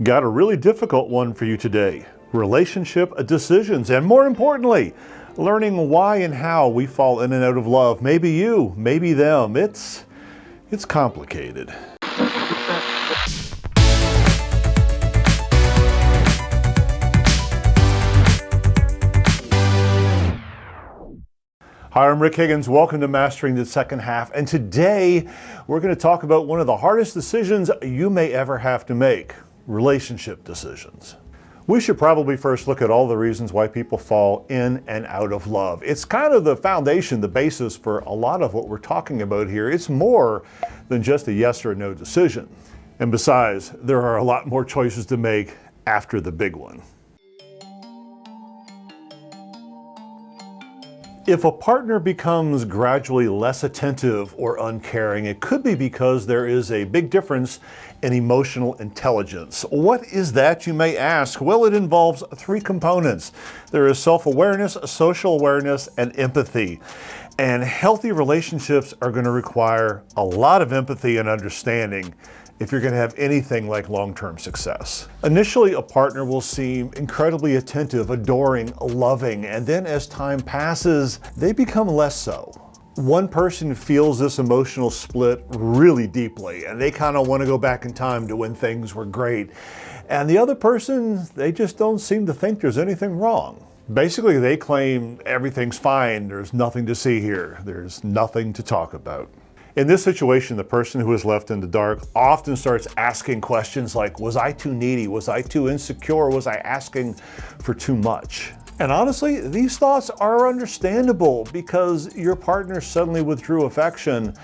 Got a really difficult one for you today. Relationship decisions, and more importantly, learning why and how we fall in and out of love. Maybe you, maybe them. It's complicated. Hi, I'm Rick Higgins. Welcome to Mastering the Second Half. And today we're going to talk about one of the hardest decisions you may ever have to make: relationship decisions. We should probably first look at all the reasons why people fall in and out of love. It's kind of the foundation, the basis for a lot of what we're talking about here. It's more than just a yes or no decision. And besides, there are a lot more choices to make after the big one. If a partner becomes gradually less attentive or uncaring, it could be because there is a big difference in emotional intelligence. What is that, you may ask? Well, it involves three components. There is self-awareness, social awareness, and empathy. And healthy relationships are going to require a lot of empathy and understanding if you're going to have anything like long-term success. Initially, a partner will seem incredibly attentive, adoring, loving, and then as time passes, they become less so. One person feels this emotional split really deeply, and they kind of want to go back in time to when things were great. And the other person, they just don't seem to think there's anything wrong. Basically, they claim everything's fine, there's nothing to see here, there's nothing to talk about. In this situation, the person who is left in the dark often starts asking questions like, was I too needy? Was I too insecure? Was I asking for too much? And honestly, these thoughts are understandable because your partner suddenly withdrew affection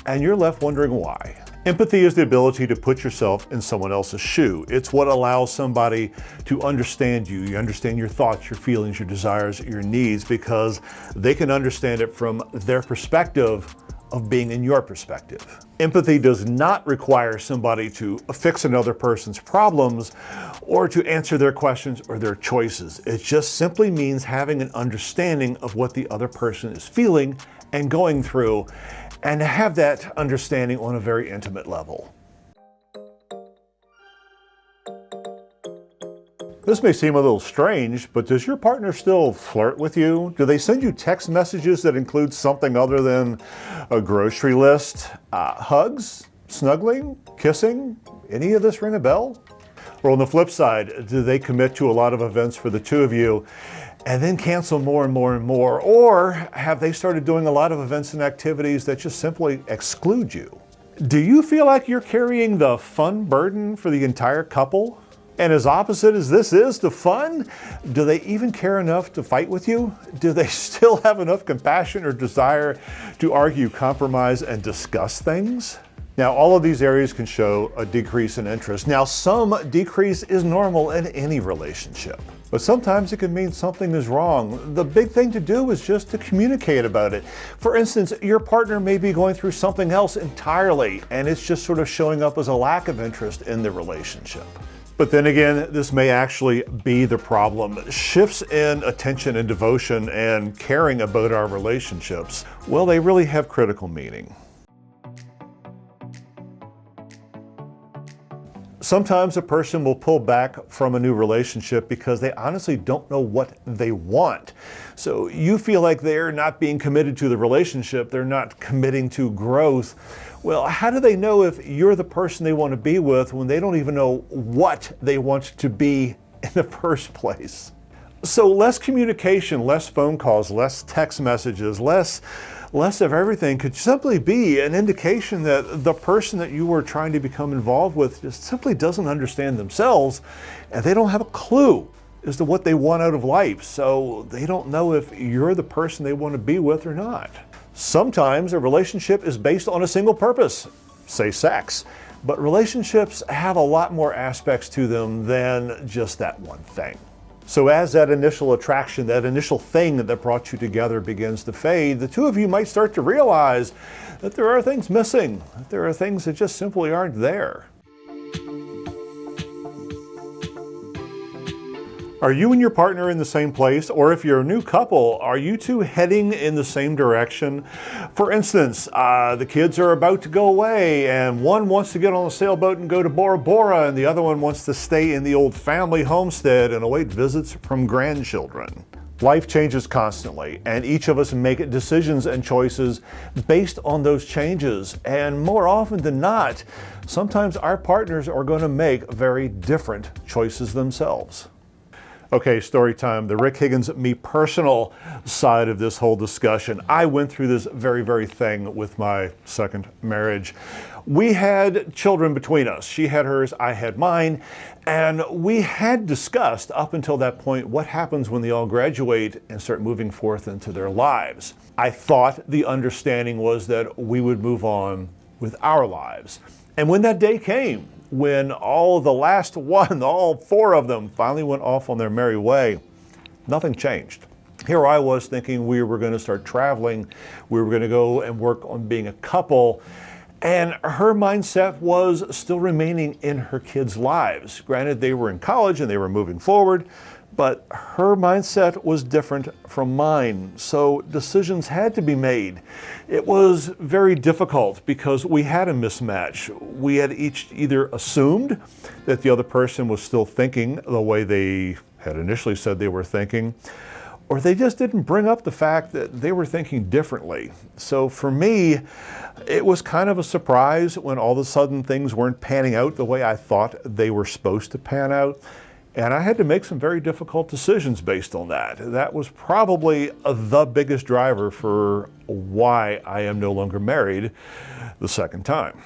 and you're left wondering why. Empathy is the ability to put yourself in someone else's shoe. It's what allows somebody to understand you. You understand your thoughts, your feelings, your desires, your needs, because they can understand it from their perspective of being in your perspective. Empathy does not require somebody to fix another person's problems or to answer their questions or their choices. It just simply means having an understanding of what the other person is feeling and going through, and have that understanding on a very intimate level. This may seem a little strange, but does your partner still flirt with you? Do they send you text messages that include something other than a grocery list? Hugs? Snuggling? Kissing? Any of this ring a bell? Or on the flip side, do they commit to a lot of events for the two of you and then cancel more and more and more? Or have they started doing a lot of events and activities that just simply exclude you? Do you feel like you're carrying the fun burden for the entire couple? And as opposite as this is to fun, do they even care enough to fight with you? Do they still have enough compassion or desire to argue, compromise, and discuss things? Now, all of these areas can show a decrease in interest. Now, some decrease is normal in any relationship, but sometimes it can mean something is wrong. The big thing to do is just to communicate about it. For instance, your partner may be going through something else entirely, and it's just sort of showing up as a lack of interest in the relationship. But then again, this may actually be the problem. Shifts in attention and devotion and caring about our relationships, well, they really have critical meaning. Sometimes a person will pull back from a new relationship because they honestly don't know what they want. So you feel like they're not being committed to the relationship, they're not committing to growth. Well, how do they know if you're the person they want to be with when they don't even know what they want to be in the first place? So less communication, less phone calls, less text messages, less of everything could simply be an indication that the person that you were trying to become involved with just simply doesn't understand themselves, and they don't have a clue as to what they want out of life. So they don't know if you're the person they want to be with or not. Sometimes a relationship is based on a single purpose, say sex, but relationships have a lot more aspects to them than just that one thing. So as that initial attraction, that initial thing that brought you together begins to fade, the two of you might start to realize that there are things missing, that there are things that just simply aren't there. Are you and your partner in the same place? Or if you're a new couple, are you two heading in the same direction? For instance, the kids are about to go away and one wants to get on a sailboat and go to Bora Bora and the other one wants to stay in the old family homestead and await visits from grandchildren. Life changes constantly and each of us make decisions and choices based on those changes. And more often than not, sometimes our partners are going to make very different choices themselves. Okay, story time. The Rick Higgins, me personal side of this whole discussion. I went through this very thing with my second marriage. We had children between us. She had hers, I had mine. And we had discussed up until that point what happens when they all graduate and start moving forth into their lives. I thought the understanding was that we would move on with our lives. And when that day came, when all four of them finally went off on their merry way, nothing changed. Here I was thinking we were going to start traveling, we were going to go and work on being a couple, and her mindset was still remaining in her kids' lives. Granted, they were in college and they were moving forward, but her mindset was different from mine, so decisions had to be made. It was very difficult because we had a mismatch. We had each either assumed that the other person was still thinking the way they had initially said they were thinking, or they just didn't bring up the fact that they were thinking differently. So for me, it was kind of a surprise when all of a sudden things weren't panning out the way I thought they were supposed to pan out. And I had to make some very difficult decisions based on that. That was probably the biggest driver for why I am no longer married the second time.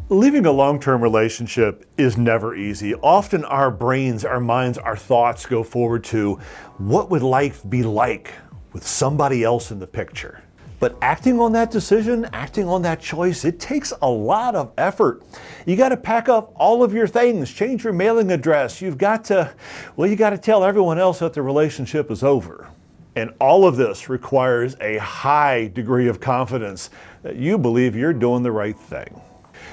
Leaving a long-term relationship is never easy. Often our brains, our minds, our thoughts go forward to what would life be like with somebody else in the picture. But acting on that decision, acting on that choice, it takes a lot of effort. You got to pack up all of your things, change your mailing address. You got to tell everyone else that the relationship is over. And all of this requires a high degree of confidence that you believe you're doing the right thing.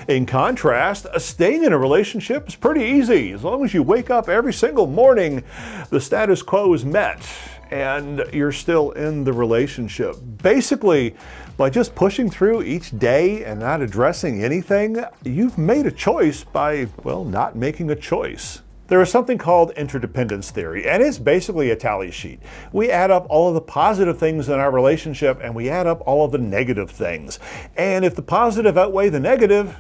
In contrast, staying in a relationship is pretty easy. As long as you wake up every single morning, the status quo is met and you're still in the relationship. Basically, by just pushing through each day and not addressing anything, you've made a choice by, not making a choice. There is something called interdependence theory, and it's basically a tally sheet. We add up all of the positive things in our relationship and we add up all of the negative things. And if the positive outweigh the negative,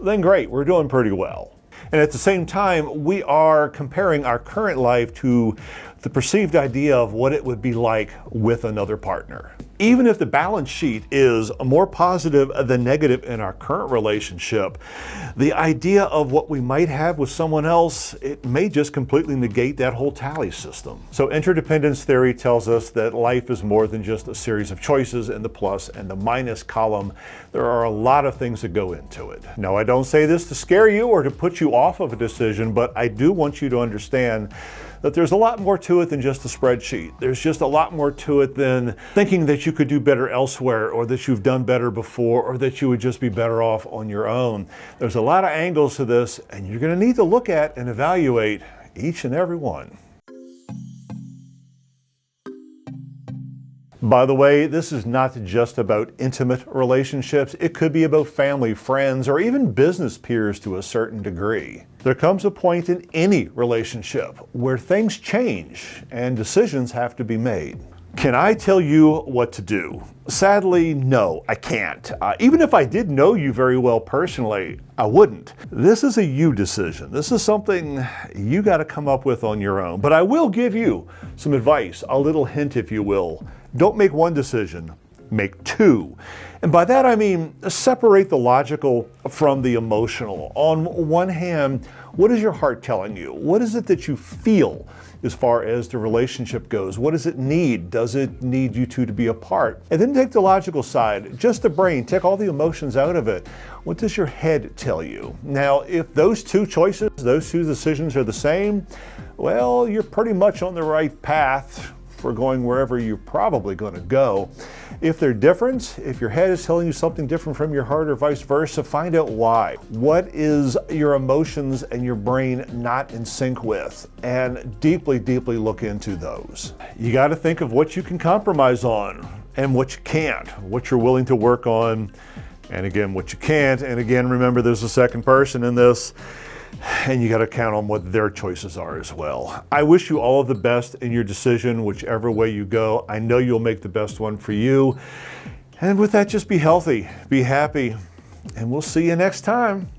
then great, we're doing pretty well. And at the same time, we are comparing our current life to the perceived idea of what it would be like with another partner. Even if the balance sheet is more positive than negative in our current relationship, the idea of what we might have with someone else, it may just completely negate that whole tally system. So interdependence theory tells us that life is more than just a series of choices in the plus and the minus column. There are a lot of things that go into it. Now, I don't say this to scare you or to put you off of a decision, but I do want you to understand that there's a lot more to it than just a spreadsheet. There's just a lot more to it than thinking that you could do better elsewhere or that you've done better before or that you would just be better off on your own. There's a lot of angles to this and you're going to need to look at and evaluate each and every one. By the way, this is not just about intimate relationships. It could be about family, friends, or even business peers to a certain degree. There comes a point in any relationship where things change and decisions have to be made. Can I tell you what to do? Sadly, no, I can't. Even if I did know you very well personally, I wouldn't. This is a you decision. This is something you got to come up with on your own. But I will give you some advice, a little hint, if you will. Don't make one decision, make two. And by that I mean separate the logical from the emotional. On one hand, what is your heart telling you? What is it that you feel as far as the relationship goes? What does it need? Does it need you two to be apart? And then take the logical side, just the brain, take all the emotions out of it. What does your head tell you? Now, if those two choices, those two decisions are the same, you're pretty much on the right path for going wherever you're probably going to go. If they're different, if your head is telling you something different from your heart or vice versa, find out why. What is your emotions and your brain not in sync with? And deeply, deeply look into those. You got to think of what you can compromise on and what you can't, what you're willing to work on, and again, what you can't. And again, remember there's a second person in this, and you got to count on what their choices are as well. I wish you all of the best in your decision, whichever way you go. I know you'll make the best one for you. And with that, just be healthy, be happy, and we'll see you next time.